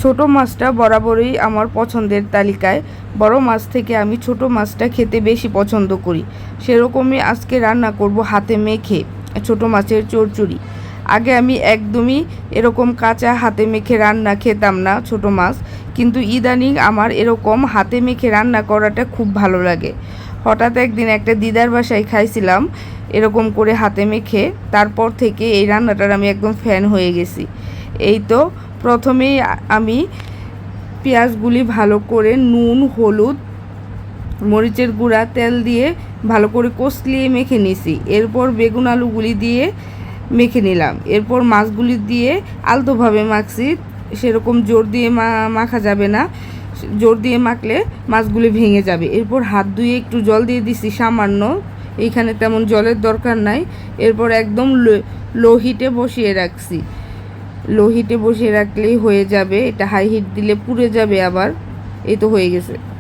ছোট মাছটা বরাবরই আমার পছন্দের তালিকায়। বড় মাছ থেকে আমি ছোট মাছটা খেতে বেশি পছন্দ করি। সেরকমই আজকে রান্না করব হাতে মেখে ছোট মাছের চচ্চড়ি। আগে আমি একদমই এরকম কাঁচা হাতে মেখে রান্না খেতাম না ছোট মাছ, কিন্তু ইদানিং আমার এরকম হাতে মেখে রান্না করাটা খুব ভালো লাগে। হঠাৎ একদিন একটা দিদার বাসায় খাইছিলাম এরকম করে হাতে মেখে, তারপর থেকে এই রান্নাটার আমি একদম ফ্যান হয়ে গেছি। এই তো প্রথমেই আমি পেঁয়াজগুলি ভালো করে নুন, হলুদ, মরিচের গুঁড়া, তেল দিয়ে ভালো করে কষলিয়ে মেখে নিছি। এরপর বেগুন আলুগুলি দিয়ে মেখে নিলাম। এরপর মাছগুলি দিয়ে আলতোভাবে মাখছি, সেরকম জোর দিয়ে মাখা যাবে না, জোর দিয়ে মাখলে মাছগুলি ভেঙে যাবে। এরপর হাত ধুয়ে একটু জল দিয়ে দিছি সামান্য, এইখানে তেমন জলের দরকার নাই। এরপর একদম লো হিটে বসিয়ে রাখছি। লো হিটে বসিয়ে রাখলেই হয়ে যাবে, এটা হাই হিট দিলে পুড়ে যাবে আবার। এই তো হয়ে গেছে।